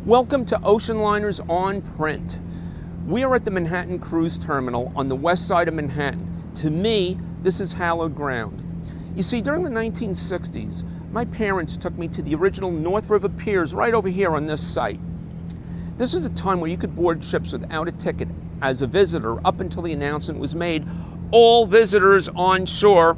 Welcome to Ocean Liners on Print. We are at the Manhattan Cruise Terminal on the west side of Manhattan. To me, this is hallowed ground. You see, during the 1960s, my parents took me to the original North River piers right over here on this site. This is a time where you could board ships without a ticket as a visitor up until the announcement was made, all visitors on shore.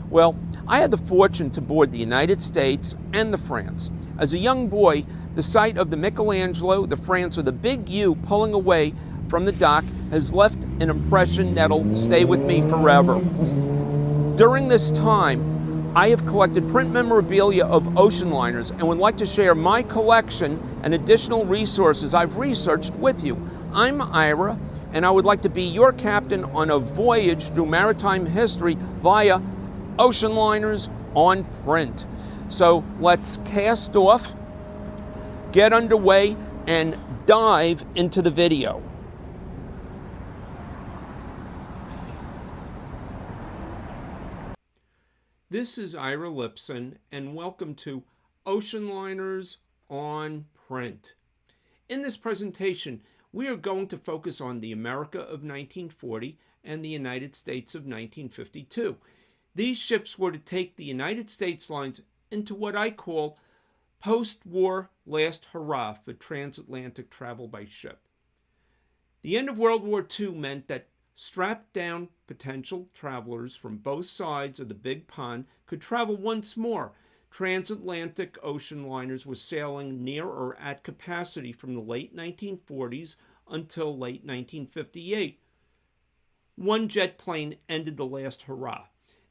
Well, I had the fortune to board the United States and the France. As a young boy, the sight of the Michelangelo, the France with a big U pulling away from the dock has left an impression that'll stay with me forever. During this time, I have collected print memorabilia of ocean liners and would like to share my collection and additional resources I've researched with you. I'm Ira, and I would like to be your captain on a voyage through maritime history via Ocean Liners on Print. So let's cast off, get underway, and dive into the video. This is Ira Lipson, and welcome to Ocean Liners on Print. In this presentation, we are going to focus on the America of 1940 and the United States of 1952. These ships were to take the United States lines into what I call post-war last hurrah for transatlantic travel by ship. The end of World War II meant that strapped-down potential travelers from both sides of the big pond could travel once more. Transatlantic ocean liners were sailing near or at capacity from the late 1940s until late 1958. One jet plane ended the last hurrah.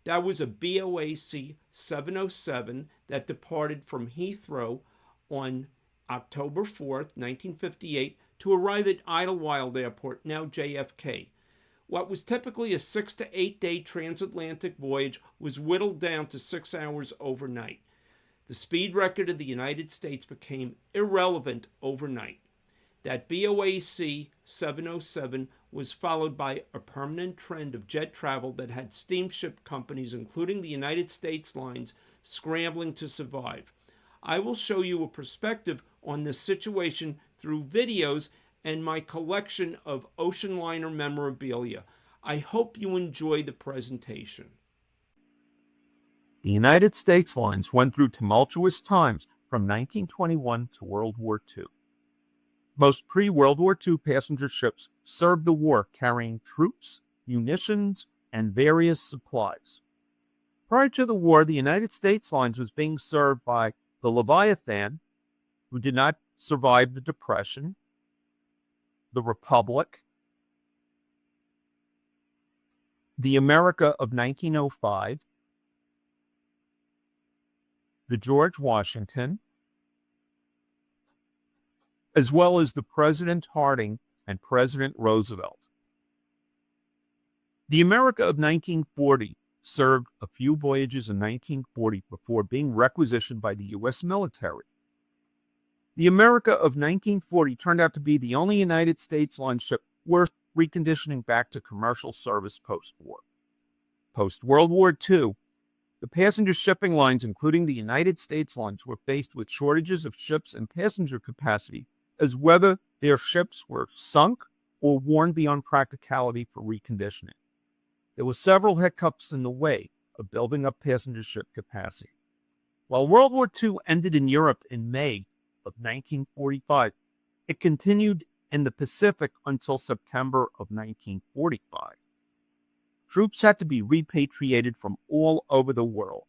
That was a BOAC 707 that departed from Heathrow on October 4th, 1958, to arrive at Idlewild Airport, now JFK. What was typically a 6 to 8 day transatlantic voyage was whittled down to 6 hours overnight. The speed record of the United States became irrelevant overnight. That BOAC 707 was followed by a permanent trend of jet travel that had steamship companies, including the United States lines, scrambling to survive. I will show you a perspective on this situation through videos and my collection of ocean liner memorabilia. I hope you enjoy the presentation. The United States lines went through tumultuous times from 1921 to World War II. Most pre-World War II passenger ships served the war carrying troops, munitions, and various supplies. Prior to the war, the United States lines was being served by the Leviathan, who did not survive the Depression, the Republic, the America of 1905, the George Washington, as well as the President Harding and President Roosevelt. The America of 1940 served a few voyages in 1940 before being requisitioned by the U.S. military. The America of 1940 turned out to be the only United States line ship worth reconditioning back to commercial service post-war. Post-World War II, the passenger shipping lines, including the United States lines, were faced with shortages of ships and passenger capacity, as whether their ships were sunk or worn beyond practicality for reconditioning. There were several hiccups in the way of building up passenger ship capacity. While World War II ended in Europe in May of 1945, it continued in the Pacific until September of 1945. Troops had to be repatriated from all over the world.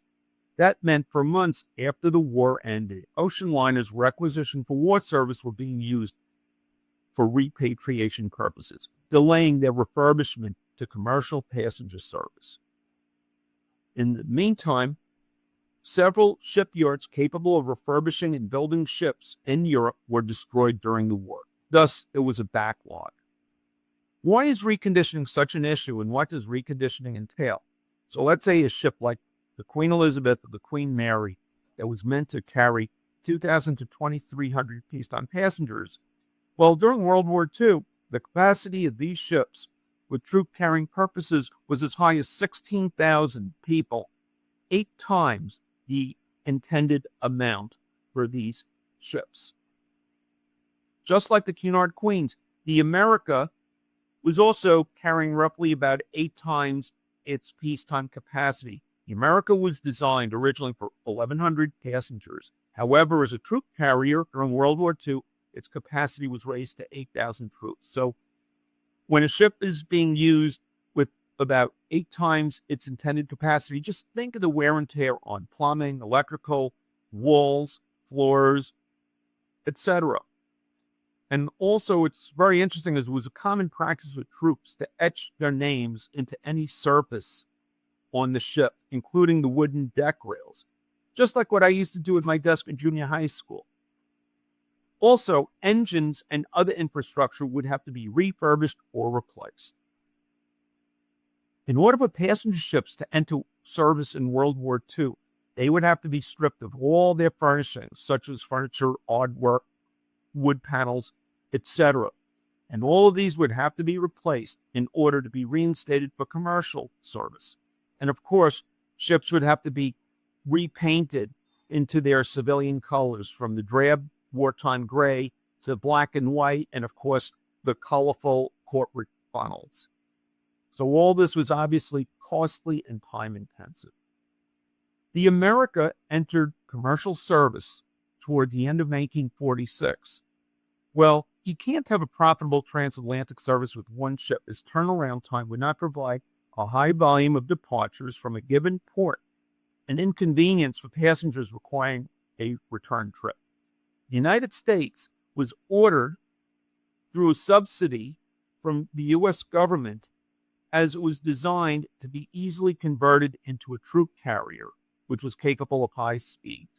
That meant for months after the war ended, ocean liners requisitioned for war service were being used for repatriation purposes, delaying their refurbishment to commercial passenger service. In the meantime, several shipyards capable of refurbishing and building ships in Europe were destroyed during the war. Thus, there was a backlog. Why is reconditioning such an issue, and what does reconditioning entail? So let's say a ship like the Queen Elizabeth or the Queen Mary that was meant to carry 2,000 to 2,300 peacetime passengers. Well, during World War II, the capacity of these ships with troop-carrying purposes was as high as 16,000 people, 8 times the intended amount for these ships. Just like the Cunard Queens, the America was also carrying roughly about 8 times its peacetime capacity. The America was designed originally for 1,100 passengers. However, as a troop carrier during World War II, its capacity was raised to 8,000 troops. So when a ship is being used with about 8 times its intended capacity, just think of the wear and tear on plumbing, electrical, walls, floors, etc. And also, it's very interesting as it was a common practice with troops to etch their names into any surface on the ship, including the wooden deck rails, just like what I used to do at my desk in junior high school. Also, engines and other infrastructure would have to be refurbished or replaced. In order for passenger ships to enter service in World War II, they would have to be stripped of all their furnishings, such as furniture, artwork, wood panels, etc. And all of these would have to be replaced in order to be reinstated for commercial service. And of course, ships would have to be repainted into their civilian colors, from the drab wartime gray to black and white, and of course, the colorful corporate funnels. So all this was obviously costly and time intensive. The America entered commercial service toward the end of 1946. Well, you can't have a profitable transatlantic service with one ship, as turnaround time would not provide a high volume of departures from a given port, an inconvenience for passengers requiring a return trip. The United States was ordered through a subsidy from the U.S. government, as it was designed to be easily converted into a troop carrier, which was capable of high speed.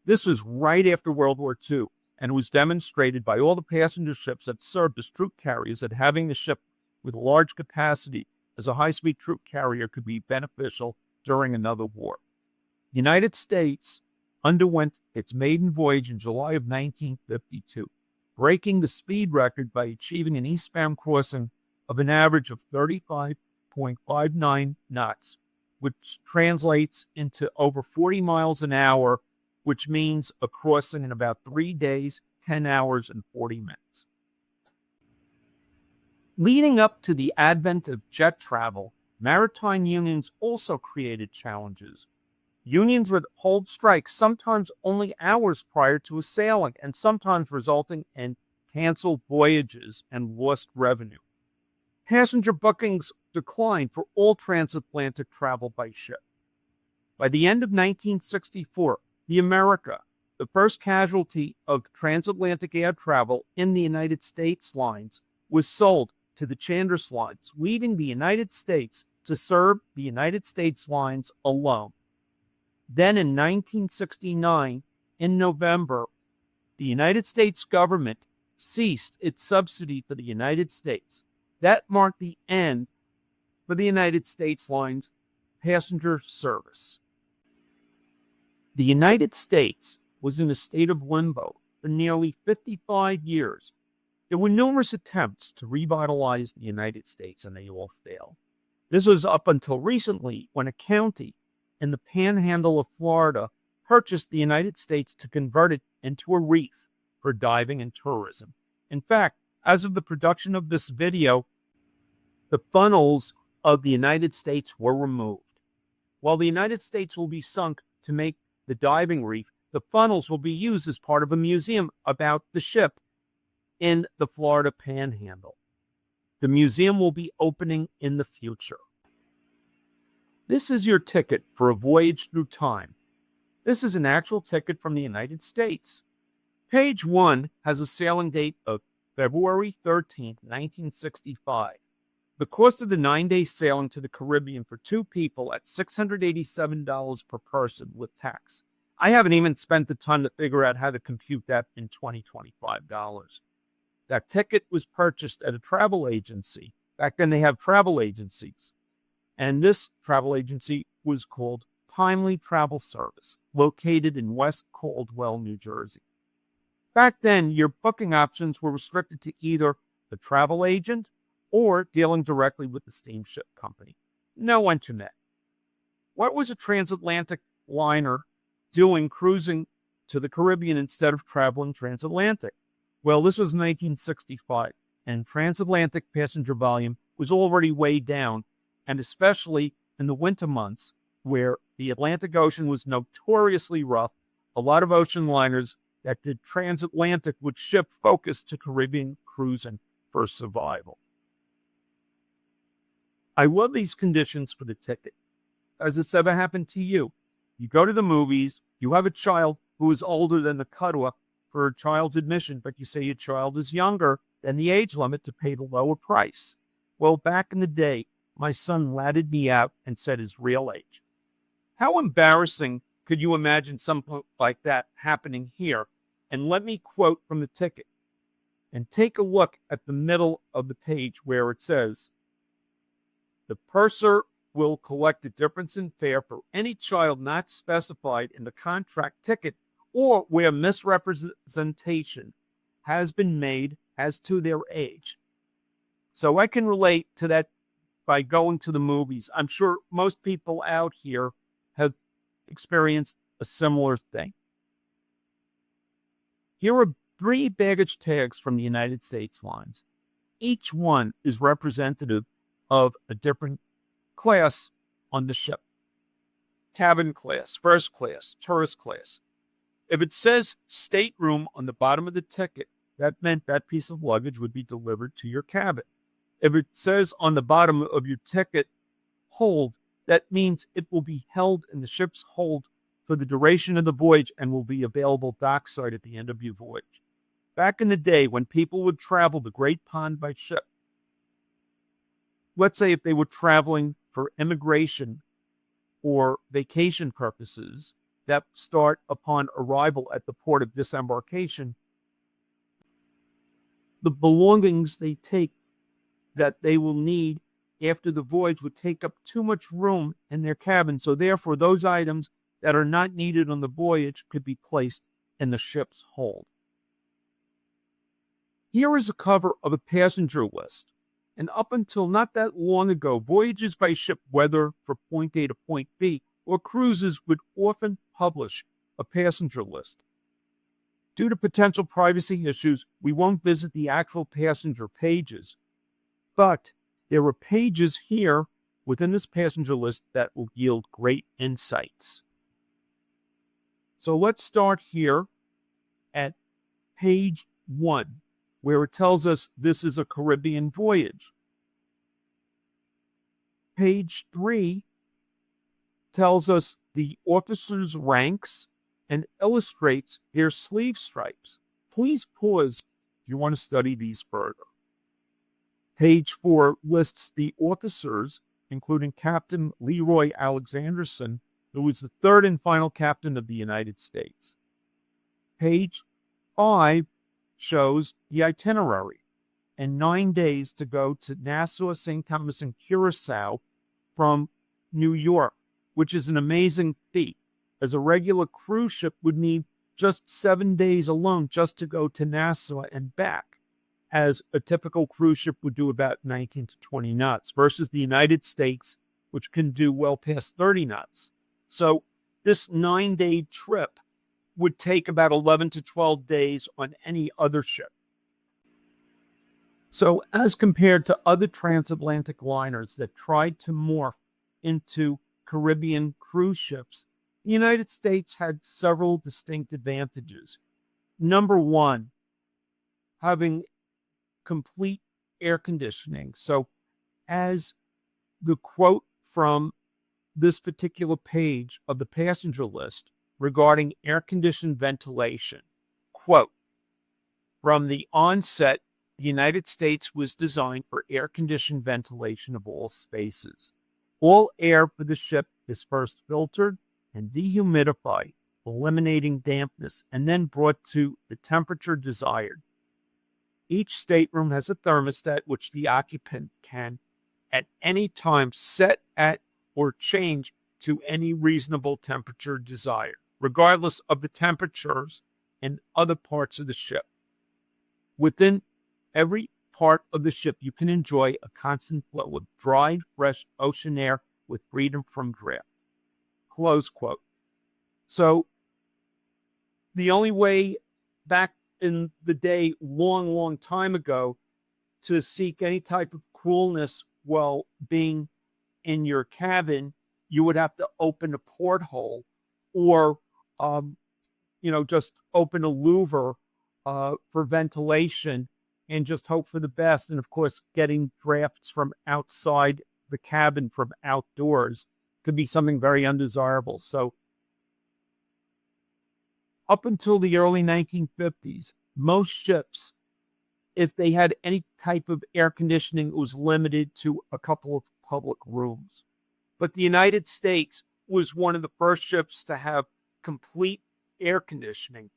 This was right after World War II, and was demonstrated by all the passenger ships that served as troop carriers that having the ship with a large capacity as a high-speed troop carrier could be beneficial during another war. The United States underwent its maiden voyage in July of 1952, breaking the speed record by achieving an eastbound crossing of an average of 35.59 knots, which translates into over 40 miles an hour, which means a crossing in about 3 days, 10 hours, and 40 minutes. Leading up to the advent of jet travel, maritime unions also created challenges. Unions would hold strikes sometimes only hours prior to a sailing, and sometimes resulting in canceled voyages and lost revenue. Passenger bookings declined for all transatlantic travel by ship. By the end of 1964, the America, the first casualty of transatlantic air travel in the United States lines, was sold to the Chandris Lines, leaving the United States to serve the United States lines alone. Then in 1969, in November, the United States government ceased its subsidy for the United States. That marked the end for the United States Lines passenger service. The United States was in a state of limbo for nearly 55 years. There were numerous attempts to revitalize the United States, and they all failed. This was up until recently, when a county in the panhandle of Florida purchased the United States to convert it into a reef for diving and tourism. In fact, as of the production of this video, the funnels of the United States were removed. While the United States will be sunk to make the diving reef, the funnels will be used as part of a museum about the ship in the Florida Panhandle. The museum will be opening in the future. This is your ticket for a voyage through time. This is an actual ticket from the United States. Page 1 has a sailing date of February 13, 1965. The cost of the 9-day sailing to the Caribbean for 2 people at $687 per person with tax. I haven't even spent the time to figure out how to compute that in $25. That ticket was purchased at a travel agency. Back then they have travel agencies. And this travel agency was called Timely Travel Service, located in West Caldwell, New Jersey. Back then, your booking options were restricted to either the travel agent or dealing directly with the steamship company. No internet. What was a transatlantic liner doing cruising to the Caribbean instead of traveling transatlantic? Well, this was 1965, and transatlantic passenger volume was already way down, and especially in the winter months where the Atlantic Ocean was notoriously rough, a lot of ocean liners that did transatlantic would shift focus to Caribbean cruising for survival. I love these conditions for the ticket. Has this ever happened to you? You go to the movies, you have a child who is older than the cutoff for a child's admission, but you say your child is younger than the age limit to pay the lower price. Well, back in the day, my son latted me out and said his real age. How embarrassing could you imagine something like that happening here? And let me quote from the ticket. And take a look at the middle of the page where it says, the purser will collect the difference in fare for any child not specified in the contract ticket or where misrepresentation has been made as to their age. So I can relate to that by going to the movies. I'm sure most people out here have experienced a similar thing. Here are 3 baggage tags from the United States lines. Each one is representative of a different class on the ship. Cabin class, first class, tourist class. If it says stateroom on the bottom of the ticket, that meant that piece of luggage would be delivered to your cabin. If it says on the bottom of your ticket, hold, that means it will be held in the ship's hold for the duration of the voyage and will be available dockside at the end of your voyage. Back in the day when people would travel the Great Pond by ship, let's say if they were traveling for immigration or vacation purposes that start upon arrival at the port of disembarkation, the belongings they take that they will need after the voyage would take up too much room in their cabin. So therefore, those items that are not needed on the voyage could be placed in the ship's hold. Here is a cover of a passenger list. And up until not that long ago, voyages by ship, whether for point A to point B or cruises, would often publish a passenger list. Due to potential privacy issues, we won't visit the actual passenger pages, but there are pages here within this passenger list that will yield great insights. So let's start here at page 1, where it tells us this is a Caribbean voyage. Page 3 tells us the officers' ranks and illustrates their sleeve stripes. Please pause if you want to study these further. Page 4 lists the officers, including Captain Leroy Alexanderson, who was the 3rd and final captain of the United States. Page 5 shows the itinerary and 9 days to go to Nassau, St. Thomas, and Curacao from New York, which is an amazing feat, as a regular cruise ship would need just 7 days alone just to go to Nassau and back, as a typical cruise ship would do about 19 to 20 knots, versus the United States, which can do well past 30 knots. So this 9-day trip would take about 11 to 12 days on any other ship. So as compared to other transatlantic liners that tried to morph into Caribbean cruise ships, the United States had several distinct advantages. Number 1, having complete air conditioning. So as the quote from this particular page of the passenger list regarding air-conditioned ventilation, quote, from the onset, the United States was designed for air-conditioned ventilation of all spaces. All air for the ship is first filtered and dehumidified, eliminating dampness, and then brought to the temperature desired. Each stateroom has a thermostat which the occupant can, at any time, set at or change to any reasonable temperature desired, regardless of the temperatures in other parts of the ship. Within every part of the ship, you can enjoy a constant flow of dry, fresh ocean air with freedom from draft. Close quote. So the only way back in the day long, long time ago to seek any type of coolness while being in your cabin, you would have to open a porthole or, um, just open a louver for ventilation and just hope for the best. And of course, getting drafts from outside the cabin from outdoors could be something very undesirable. So, up until the early 1950s, most ships, if they had any type of air conditioning, it was limited to a couple of public rooms. But the United States was one of the first ships to have complete air conditioning.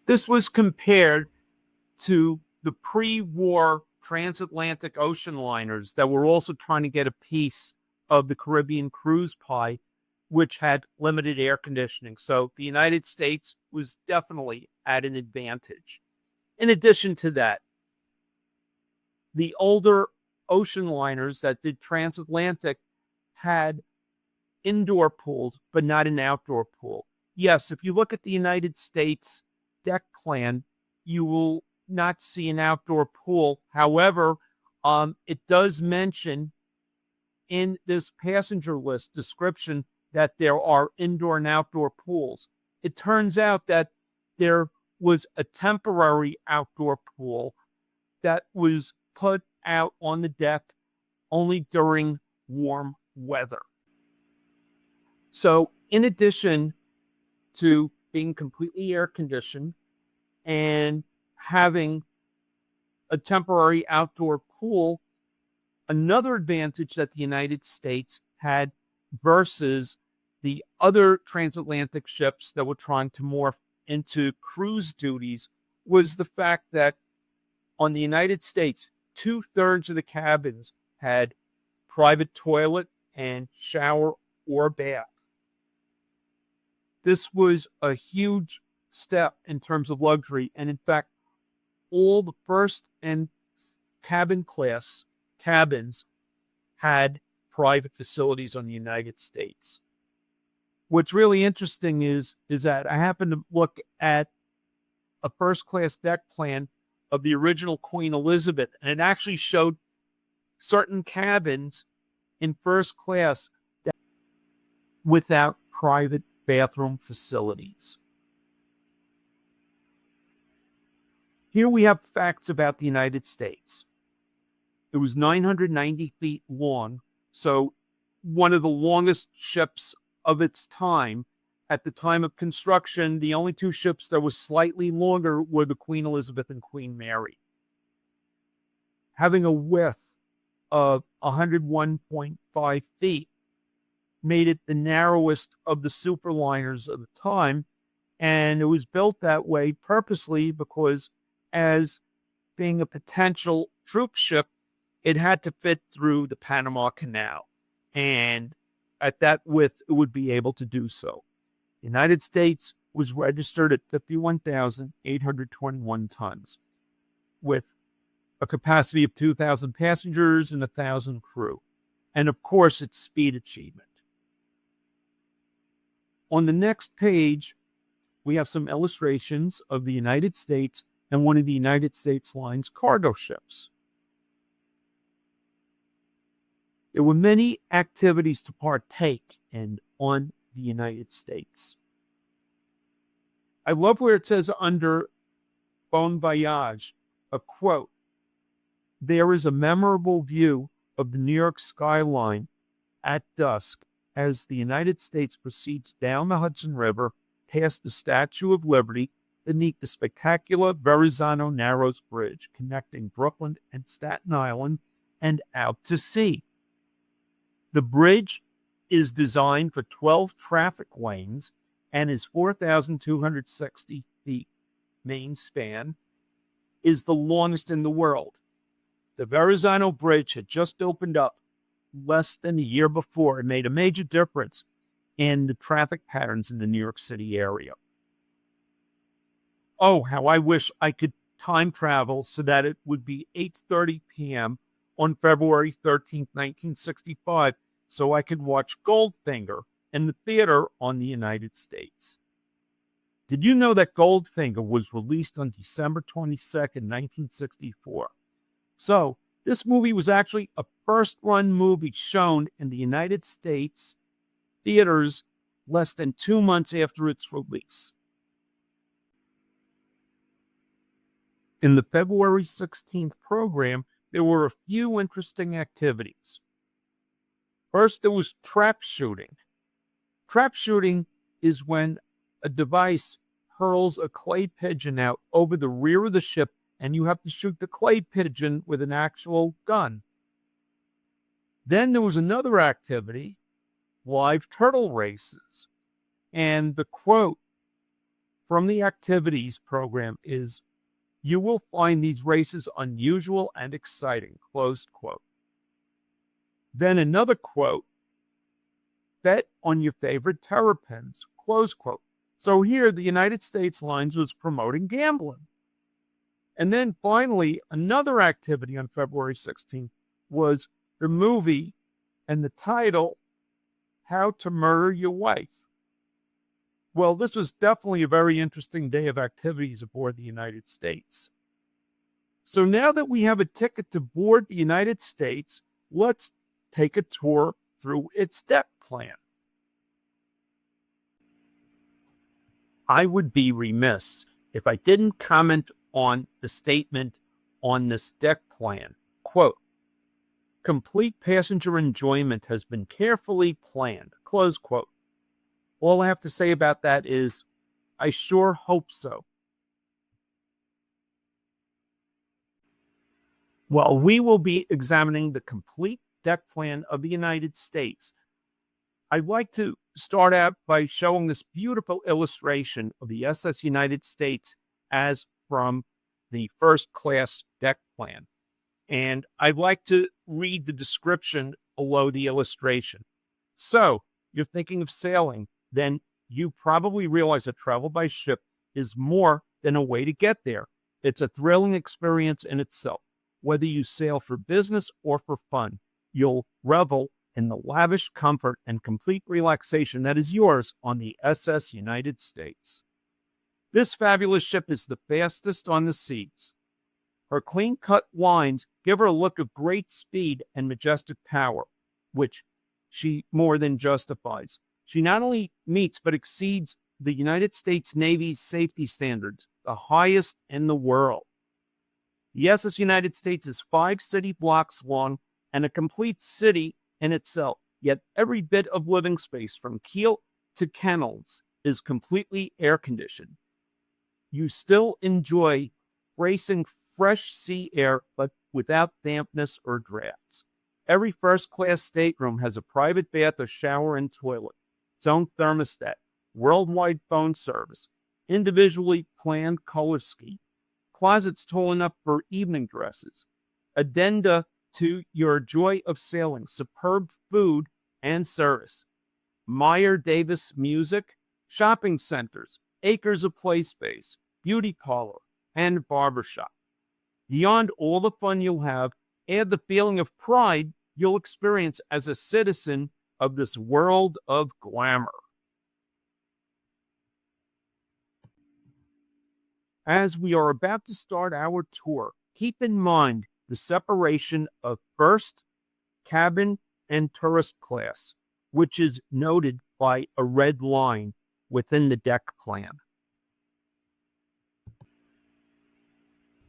This was compared to the pre-war transatlantic ocean liners that were also trying to get a piece of the Caribbean cruise pie, which had limited air conditioning. So the United States was definitely at an advantage. In addition to that, the older ocean liners that did transatlantic had indoor pools, but not an outdoor pool. Yes, if you look at the United States deck plan, you will not see an outdoor pool. However, it does mention in this passenger list description that there are indoor and outdoor pools. It turns out that there was a temporary outdoor pool that was put out on the deck only during warm weather. So, in addition to being completely air conditioned and having a temporary outdoor pool, another advantage that the United States had versus the other transatlantic ships that were trying to morph into cruise duties was the fact that on the United States, 2/3 of the cabins had private toilet and shower or bath. This was a huge step in terms of luxury. And in fact, all the first and cabin class cabins had private facilities on the United States. What's really interesting is that I happened to look at a first class deck plan of the original Queen Elizabeth, and it actually showed certain cabins in first class that without private bathroom facilities. Here we have facts about the United States. It was 990 feet long, so one of the longest ships of its time. At the time of construction, the only two ships that were slightly longer were the Queen Elizabeth and Queen Mary. Having a width of 101.5 feet made it the narrowest of the superliners of the time, and it was built that way purposely because, as being a potential troop ship, it had to fit through the Panama Canal, and at that width, it would be able to do so. The United States was registered at 51,821 tons, with a capacity of 2,000 passengers and 1,000 crew, and of course, its speed achievement. On the next page, we have some illustrations of the United States and one of the United States Line's cargo ships. There were many activities to partake in on the United States. I love where it says under Bon Voyage, a quote, "There is a memorable view of the New York skyline at dusk as the United States proceeds down the Hudson River past the Statue of Liberty beneath the spectacular Verrazano Narrows Bridge connecting Brooklyn and Staten Island and out to sea. The bridge is designed for 12 traffic lanes and is 4,260 feet main span, is the longest in the world. The Verrazano Bridge had just opened up less than a year before and made a major difference in the traffic patterns in the New York City area. Oh, how I wish I could time travel so that it would be 8:30 p.m. on February 13th, 1965, so I could watch Goldfinger in the theater on the United States." Did you know that Goldfinger was released on December 22nd, 1964? So, this movie was actually a first-run movie shown in the United States theaters less than 2 months after its release. In the February 16th program, there were a few interesting activities. First, there was trap shooting. Trap shooting is when a device hurls a clay pigeon out over the rear of the ship and you have to shoot the clay pigeon with an actual gun. Then there was another activity, live turtle races. And the quote from the activities program is, "You will find these races unusual and exciting," closed quote. Then another quote, "Bet on your favorite terrapins," close quote. So here the United States Lines was promoting gambling. And then finally, another activity on February 16th was the movie and the title, How to Murder Your Wife. Well, this was definitely a very interesting day of activities aboard the United States. So now that we have a ticket to board the United States, let's take a tour through its deck plan. I would be remiss if I didn't comment on the statement on this deck plan. Quote, "Complete passenger enjoyment has been carefully planned," close quote. All I have to say about that is, I sure hope so. While we will be examining the complete deck plan of the United States, I'd like to start out by showing this beautiful illustration of the SS United States as from the first class deck plan. And I'd like to read the description below the illustration. So, you're thinking of sailing, then you probably realize that travel by ship is more than a way to get there. It's a thrilling experience in itself. Whether you sail for business or for fun, you'll revel in the lavish comfort and complete relaxation that is yours on the SS United States. This fabulous ship is the fastest on the seas. Her clean-cut lines give her a look of great speed and majestic power, which she more than justifies. She not only meets but exceeds the United States Navy's safety standards, the highest in the world. The SS United States is 5 city blocks long and a complete city in itself, yet every bit of living space from keel to kennels is completely air-conditioned. You still enjoy bracing fresh sea air, but without dampness or drafts. Every first-class stateroom has a private bath, a shower, and toilet, its own thermostat, worldwide phone service, individually planned color scheme, closets tall enough for evening dresses, addenda to your joy of sailing, superb food and service, Meyer Davis music, shopping centers, acres of play space, beauty parlor, and barbershop. Beyond all the fun you'll have, add the feeling of pride you'll experience as a citizen of this world of glamour. As we are about to start our tour, keep in mind the separation of first, cabin, and tourist class, which is noted by a red line within the deck plan.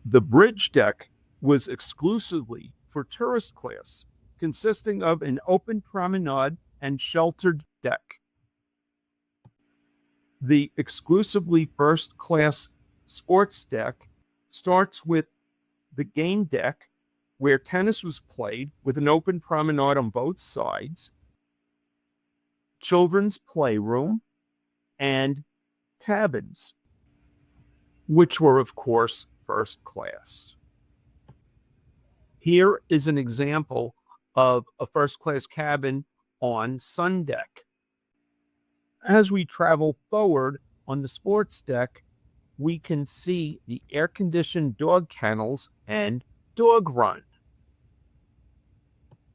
The bridge deck was exclusively for tourist class, consisting of an open promenade and sheltered deck. The exclusively first class sports deck starts with the game deck, where tennis was played with an open promenade on both sides, children's playroom, and cabins, which were, of course, first class. Here is an example of a first class cabin on sun deck. As we travel forward on the sports deck, we can see the air-conditioned dog kennels and dog run,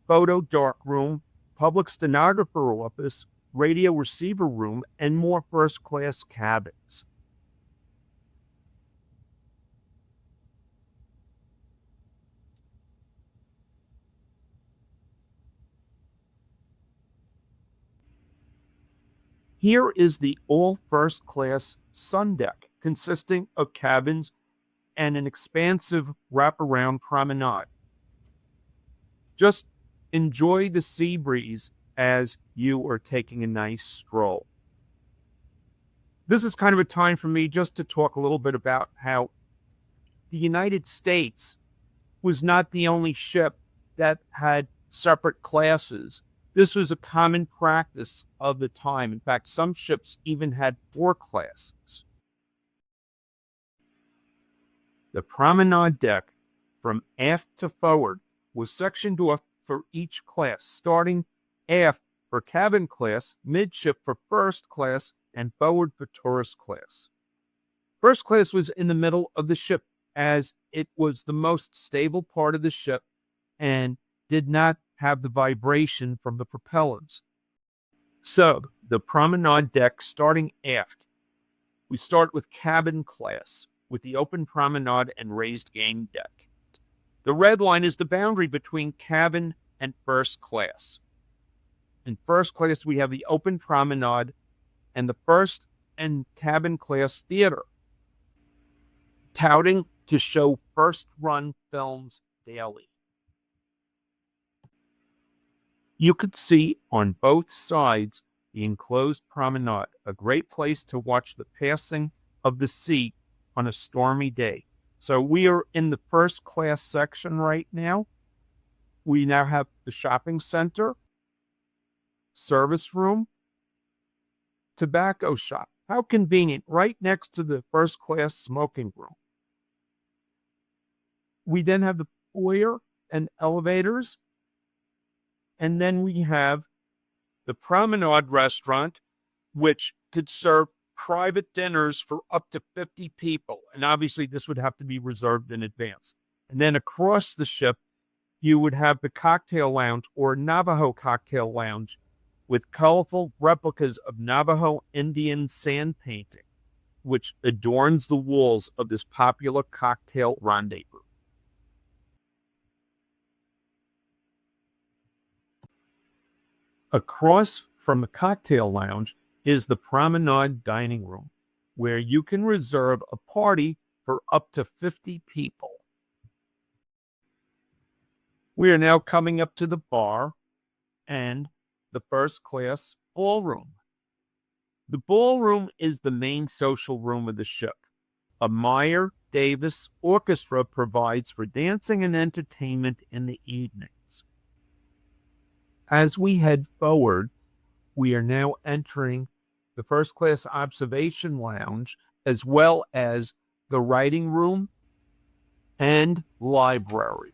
photo darkroom, public stenographer office, radio receiver room, and more first-class cabins. Here is the all first class sun deck, consisting of cabins and an expansive wraparound promenade. Just enjoy the sea breeze as you are taking a nice stroll. This is kind of a time for me just to talk a little bit about how the United States was not the only ship that had separate classes. This was a common practice of the time. In fact, some ships even had 4 classes. The promenade deck from aft to forward was sectioned off for each class, starting aft for cabin class, midship for first class, and forward for tourist class. First class was in the middle of the ship as it was the most stable part of the ship and did not have the vibration from the propellers. So, the promenade deck starting aft. We start with cabin class, with the open promenade and raised game deck. The red line is the boundary between cabin and first class. In first class, we have the open promenade and the first and cabin class theater, touting to show first run films daily. You could see on both sides the enclosed promenade, a great place to watch the passing of the sea on a stormy day. So we are in the first class section right now. We now have the shopping center, service room, tobacco shop. How convenient, right next to the first class smoking room. We then have the foyer and elevators. And then we have the promenade restaurant, which could serve private dinners for up to 50 people. And obviously, this would have to be reserved in advance. And then across the ship, you would have the cocktail lounge or Navajo cocktail lounge with colorful replicas of Navajo Indian sand painting, which adorns the walls of this popular cocktail rendezvous. Across from the cocktail lounge is the promenade dining room, where you can reserve a party for up to 50 people. We are now coming up to the bar and the first class ballroom. The ballroom is the main social room of the ship. A Meyer Davis orchestra provides for dancing and entertainment in the evenings. As we head forward, we are now entering the first class observation lounge, as well as the writing room and library.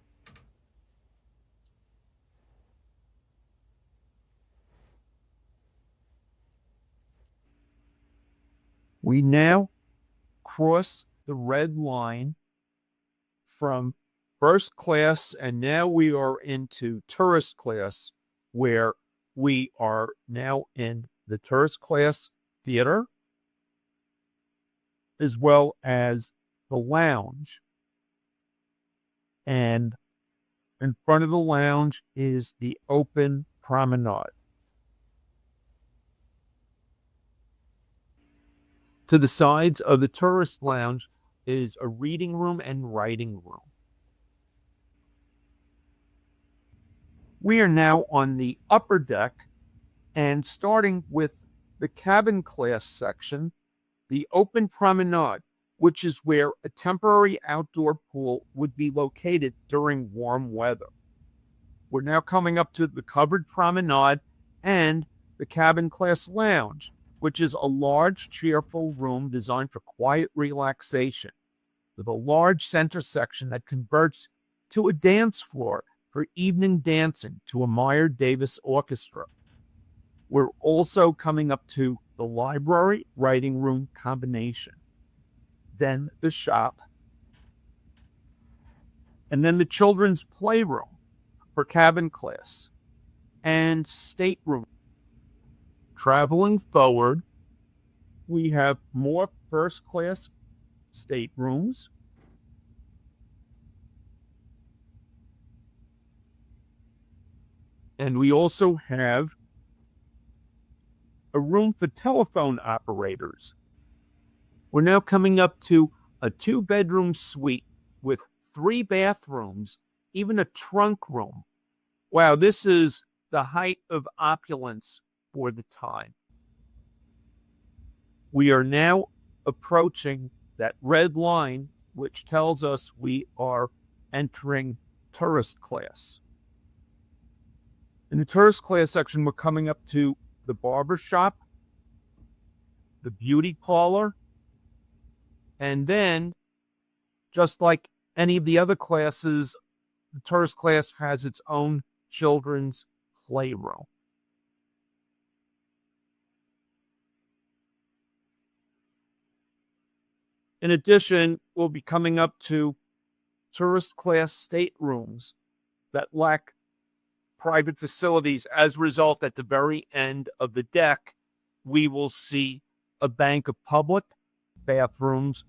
We now cross the red line from first class, and now we are into tourist class, where we are now in the tourist class theater, as well as the lounge. And in front of the lounge is the open promenade. To the sides of the tourist lounge is a reading room and writing room. We are now on the upper deck, and starting with the cabin class section, the open promenade, which is where a temporary outdoor pool would be located during warm weather. We're now coming up to the covered promenade and the cabin class lounge, which is a large, cheerful room designed for quiet relaxation, with a large center section that converts to a dance floor for evening dancing to a Meyer Davis orchestra. We're also coming up to the library writing room combination, then the shop, and then the children's playroom for cabin class and stateroom. Traveling forward, we have more first class staterooms, and we also have a room for telephone operators. We're now coming up to a 2-bedroom suite with 3 bathrooms, even a trunk room. Wow, this is the height of opulence for the time. We are now approaching that red line, which tells us we are entering tourist class. In the tourist class section, we're coming up to the barber shop, the beauty parlor, and then, just like any of the other classes, the tourist class has its own children's playroom. In addition, we'll be coming up to tourist class staterooms that lack private facilities. As a result, at the very end of the deck, we will see a bank of public bathrooms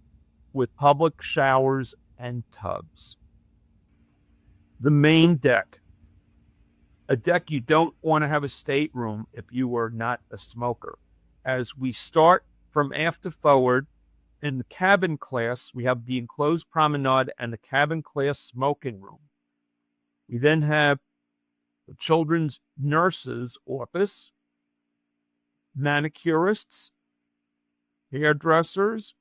with public showers and tubs. The main deck, a deck you don't want to have a stateroom if you are not a smoker. As we start from aft to forward, in the cabin class, we have the enclosed promenade and the cabin class smoking room. We then have the children's nurse's office, manicurists, hairdressers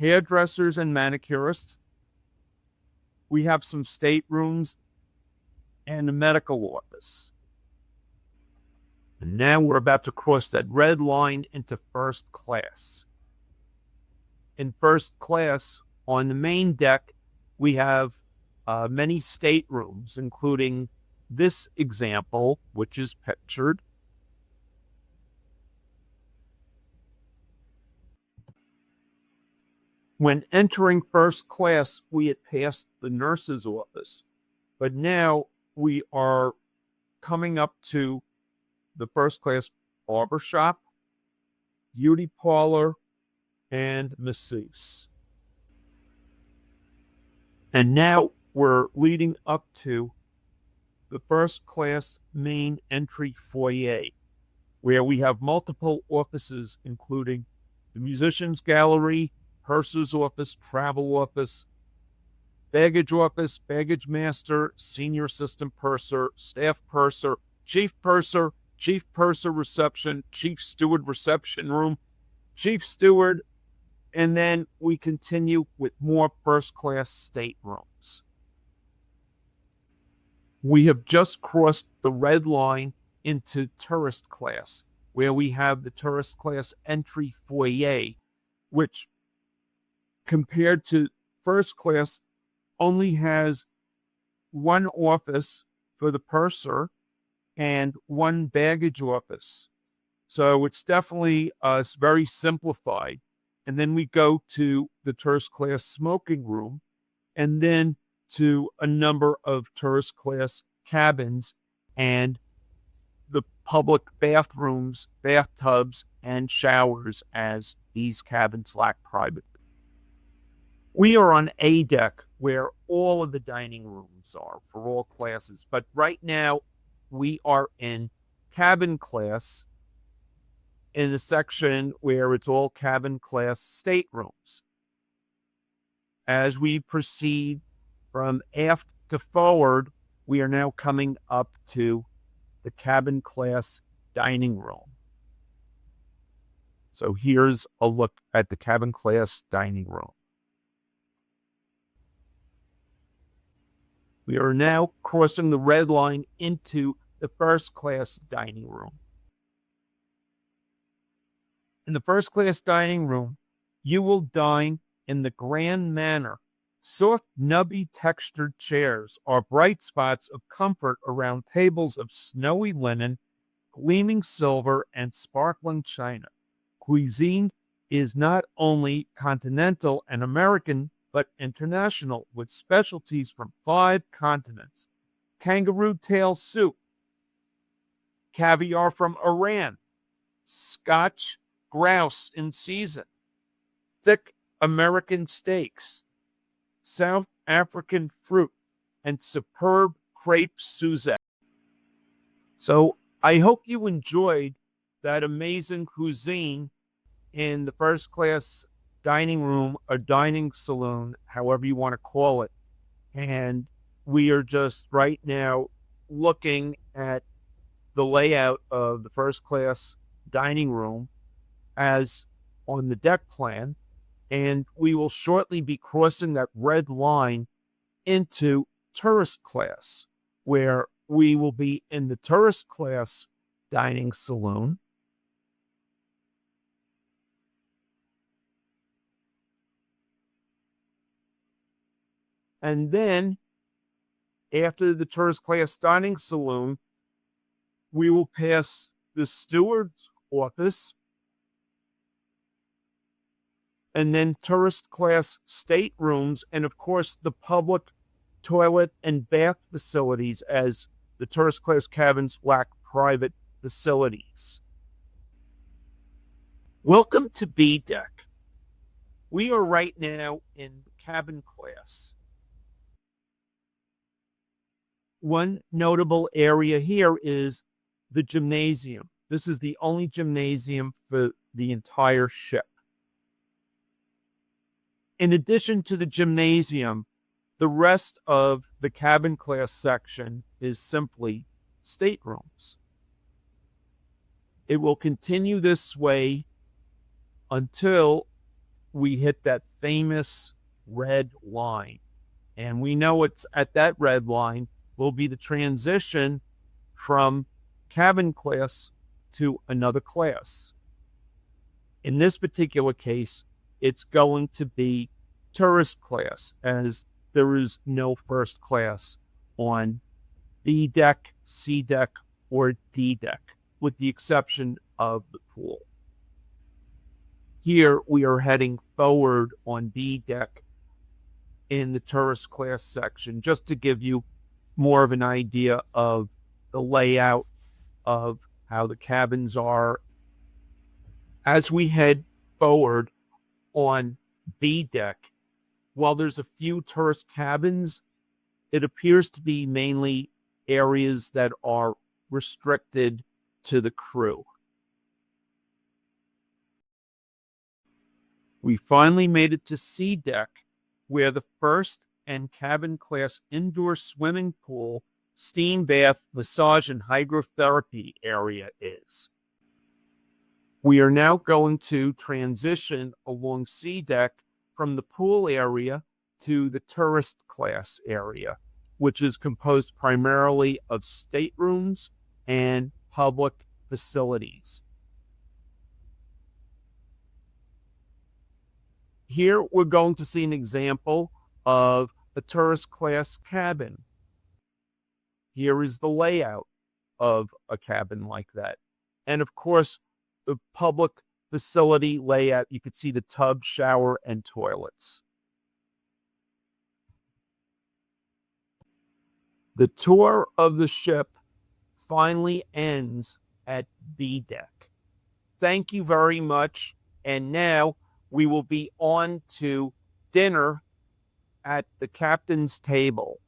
and manicurists. We have some staterooms and a medical office. And now we're about to cross that red line into first class. In first class, on the main deck, we have many staterooms, including this example, which is pictured. When entering first class, we had passed the nurse's office, but now we are coming up to the first class barber shop, beauty parlor, and masseuse. And now we're leading up to the first class main entry foyer, where we have multiple offices, including the musician's gallery, purser's office, travel office, baggage master, senior assistant purser, staff purser, chief purser reception, chief steward reception room, chief steward, and then we continue with more first-class staterooms. We have just crossed the red line into tourist class, where we have the tourist class entry foyer, which, compared to first class, only has one office for the purser and one baggage office. So it's definitely very simplified. And then we go to the tourist class smoking room, and then to a number of tourist class cabins and the public bathrooms, bathtubs, and showers, as these cabins lack private. We are on A deck, where all of the dining rooms are for all classes. But right now, we are in cabin class, in a section where it's all cabin class staterooms. As we proceed from aft to forward, we are now coming up to the cabin class dining room. So here's a look at the cabin class dining room. We are now crossing the red line into the first class dining room. In the first class dining room, you will dine in the grand manner. Soft, nubby textured chairs are bright spots of comfort around tables of snowy linen, gleaming silver, and sparkling china. Cuisine is not only continental and American, but international, with specialties from 5 continents. Kangaroo tail soup, caviar from Iran, Scotch grouse in season, thick American steaks, South African fruit, and superb crepe Suzette. So I hope you enjoyed that amazing cuisine in the first class dining room or dining saloon, however you want to call it. And we are just right now looking at the layout of the first class dining room as on the deck plan. And we will shortly be crossing that red line into tourist class, where we will be in the tourist class dining saloon. And then after the tourist class dining saloon, we will pass the steward's office and then tourist class staterooms, and of course the public toilet and bath facilities, as the tourist class cabins lack private facilities. Welcome to B Deck. We are right now in cabin class. One notable area here is the gymnasium. This is the only gymnasium for the entire ship. In addition to the gymnasium, the rest of the cabin class section is simply staterooms. It will continue this way until we hit that famous red line. And we know it's at that red line will be the transition from cabin class to another class. In this particular case, it's going to be tourist class, as there is no first class on B deck, C deck, or D deck, with the exception of the pool. Here we are heading forward on B deck in the tourist class section, just to give you more of an idea of the layout of how the cabins are. As we head forward on B deck, while there's a few tourist cabins, it appears to be mainly areas that are restricted to the crew. We finally made it to C deck, where the first and cabin class indoor swimming pool, steam bath, massage, and hydrotherapy area is. We are now going to transition along C deck from the pool area to the tourist class area, which is composed primarily of staterooms and public facilities. Here we're going to see an example of a tourist class cabin. Here is the layout of a cabin like that. And of course, the public facility layout, you could see the tub, shower, and toilets. The tour of the ship finally ends at B deck. Thank you very much. And now we will be on to dinner at the captain's table.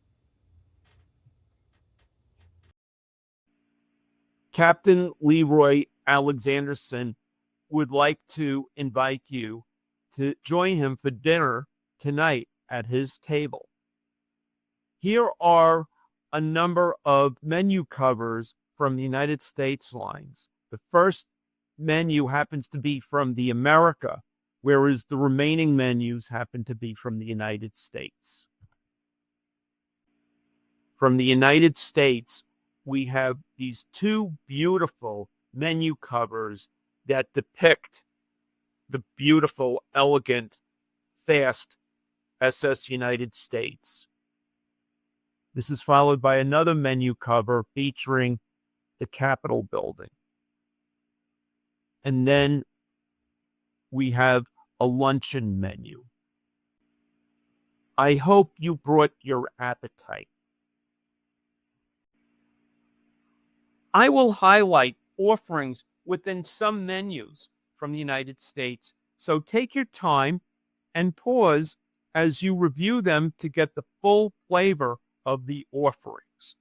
Captain Leroy Alexanderson would like to invite you to join him for dinner tonight at his table. Here are a number of menu covers from the United States lines. The first menu happens to be from the America, whereas the remaining menus happen to be from the United States. From the United States, we have these two beautiful menu covers that depict the beautiful, elegant, fast SS United States. This is followed by another menu cover featuring the Capitol building. And then we have a luncheon menu. I hope you brought your appetite. I will highlight offerings within some menus from the United States, so take your time and pause as you review them to get the full flavor of the offerings.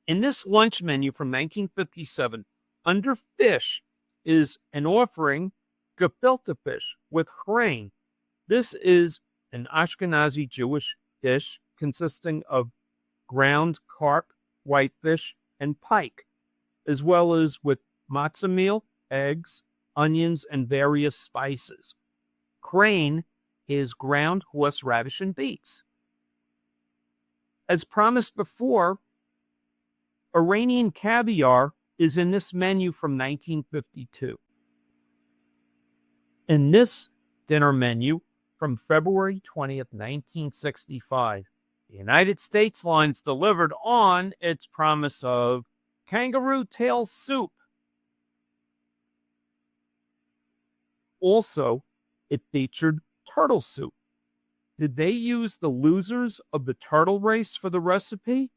In this lunch menu from 1957, under fish, is an offering, gefilte fish with grain. This is an Ashkenazi Jewish dish consisting of ground carp, whitefish, and pike, as well as with matzah meal, eggs, onions, and various spices. Crane is ground horseradish and beets. As promised before, Iranian caviar is in this menu from 1952. In this dinner menu from February 20th, 1965, the United States lines delivered on its promise of kangaroo tail soup. Also, it featured turtle soup. Did they use the losers of the turtle race for the recipe?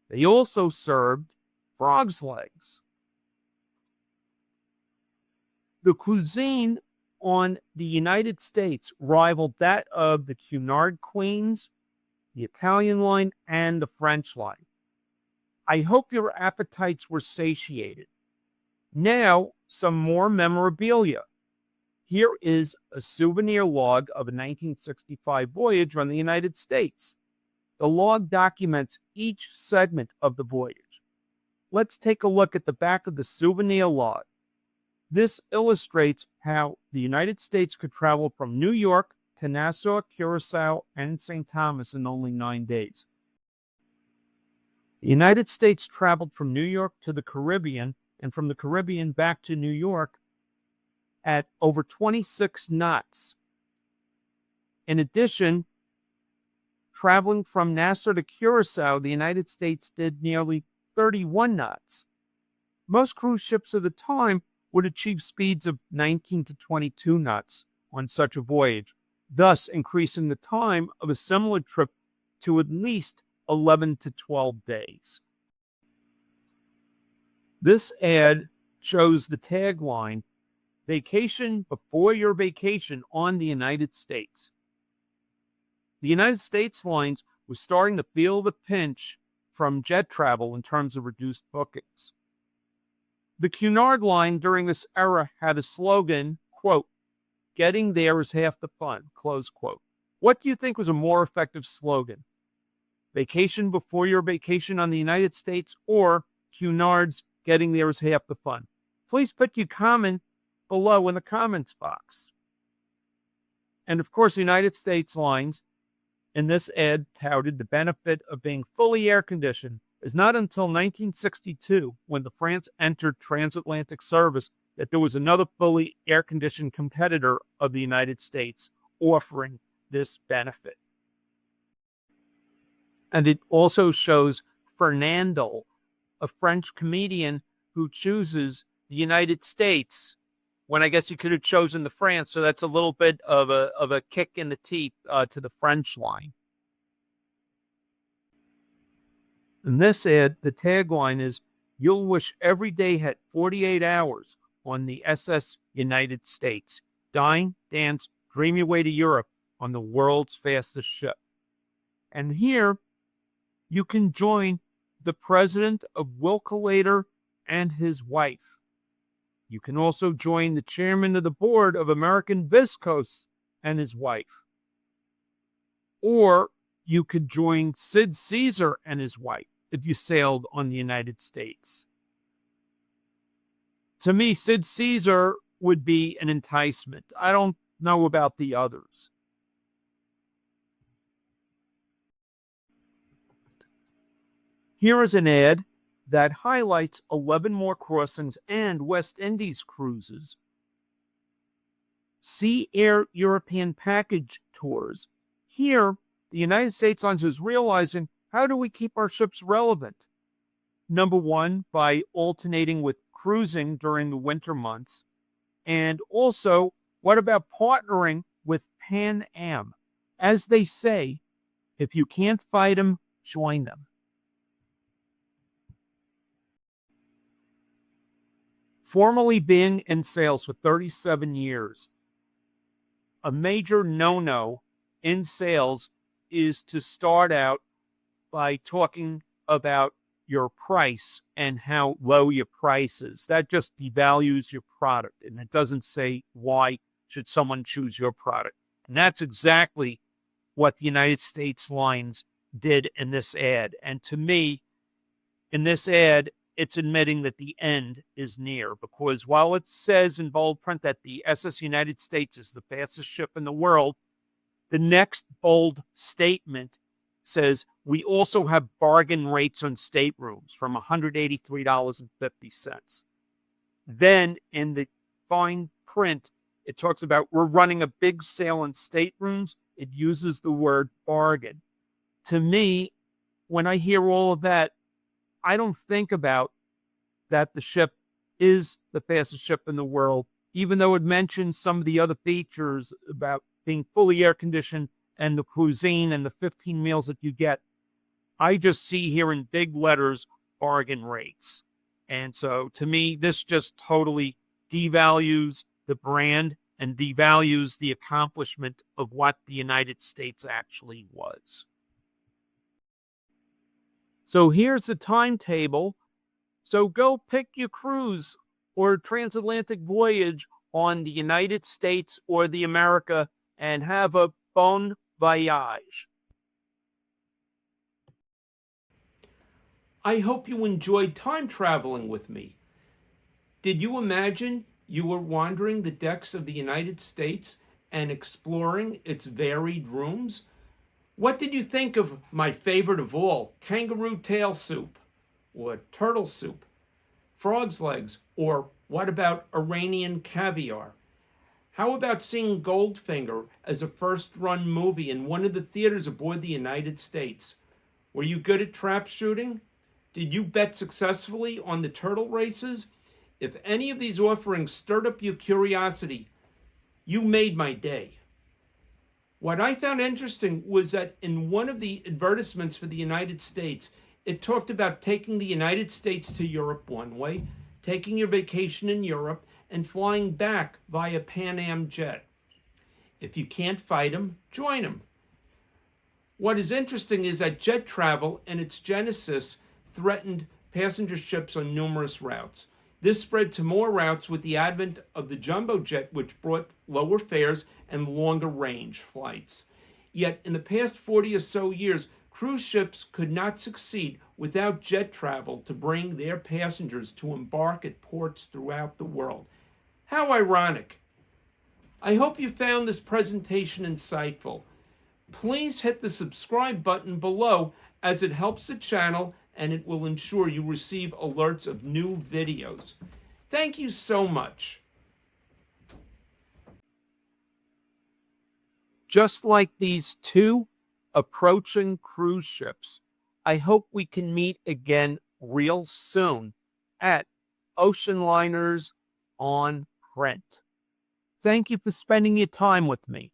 They also served frog's legs. The cuisine on the United States rivaled that of the Cunard Queens, the Italian line, and the French line. I hope your appetites were satiated. Now, some more memorabilia. Here is a souvenir log of a 1965 voyage on the United States. The log documents each segment of the voyage. Let's take a look at the back of the souvenir log. This illustrates how the United States could travel from New York to Nassau, Curacao, and St. Thomas in only 9 days. The United States traveled from New York to the Caribbean and from the Caribbean back to New York at over 26 knots. In addition, traveling from Nassau to Curacao, the United States did nearly 31 knots. Most cruise ships of the time would achieve speeds of 19 to 22 knots on such a voyage, thus increasing the time of a similar trip to at least 11 to 12 days. This ad shows the tagline, "Vacation before your vacation on the United States." The United States lines were starting to feel the pinch from jet travel in terms of reduced bookings. The Cunard line during this era had a slogan, quote, "Getting there is half the fun," close quote. What do you think was a more effective slogan? Vacation before your vacation on the United States or Cunard's "Getting there is half the fun"? Please put your comment below in the comments box. And of course, the United States lines in this ad touted the benefit of being fully air conditioned is not until 1962, when the France entered transatlantic service, that there was another fully air-conditioned competitor of the United States offering this benefit. And it also shows Fernando, a French comedian who chooses the United States when I guess he could have chosen the France, so that's a little bit of a kick in the teeth to the French line. In this ad, the tagline is, "You'll wish every day had 48 hours on the SS United States. Dine, dance, dream your way to Europe on the world's fastest ship." And here, you can join the president of Wilcolator and his wife. You can also join the chairman of the board of American Viscose and his wife. Or you could join Sid Caesar and his wife if you sailed on the United States. To me, Sid Caesar would be an enticement. I don't know about the others. Here is an ad that highlights 11 more crossings and West Indies cruises. Sea Air European package tours. Here, the United States Lines is realizing, how do we keep our ships relevant? Number one, by alternating with cruising during the winter months. And also, what about partnering with Pan Am? As they say, if you can't fight them, join them. Formerly being in sales for 37 years, a major no-no in sales is to start out by talking about your price and how low your price is. That just devalues your product, and it doesn't say why should someone choose your product. And that's exactly what the United States Lines did in this ad. And to me, in this ad, it's admitting that the end is near, because while it says in bold print that the SS United States is the fastest ship in the world, the next bold statement says we also have bargain rates on staterooms from $183.50. Then in the fine print, it talks about we're running a big sale on staterooms. It uses the word bargain. To me, when I hear all of that, I don't think about that the ship is the fastest ship in the world, even though it mentions some of the other features about being fully air conditioned and the cuisine and the 15 meals that you get. I just see here in big letters bargain rates. And so to me, this just totally devalues the brand and devalues the accomplishment of what the United States actually was. So here's the timetable. So go pick your cruise or transatlantic voyage on the United States or the America and have a bon voyage. I hope you enjoyed time traveling with me. Did you imagine you were wandering the decks of the United States and exploring its varied rooms? What did you think of my favorite of all, kangaroo tail soup, or turtle soup, frog's legs, or what about Iranian caviar? How about seeing Goldfinger as a first run movie in one of the theaters aboard the United States? Were you good at trap shooting? Did you bet successfully on the turtle races? If any of these offerings stirred up your curiosity, you made my day. What I found interesting was that in one of the advertisements for the United States, it talked about taking the United States to Europe one way, taking your vacation in Europe, and flying back via Pan Am jet. If you can't fight them, join them. What is interesting is that jet travel and its genesis threatened passenger ships on numerous routes. This spread to more routes with the advent of the jumbo jet, which brought lower fares and longer range flights. Yet, in the past 40 or so years, cruise ships could not succeed without jet travel to bring their passengers to embark at ports throughout the world. How ironic. I hope you found this presentation insightful. Please hit the subscribe button below as it helps the channel and it will ensure you receive alerts of new videos. Thank you so much. Just like these two approaching cruise ships, I hope we can meet again real soon at Ocean Liners on Print. Thank you for spending your time with me.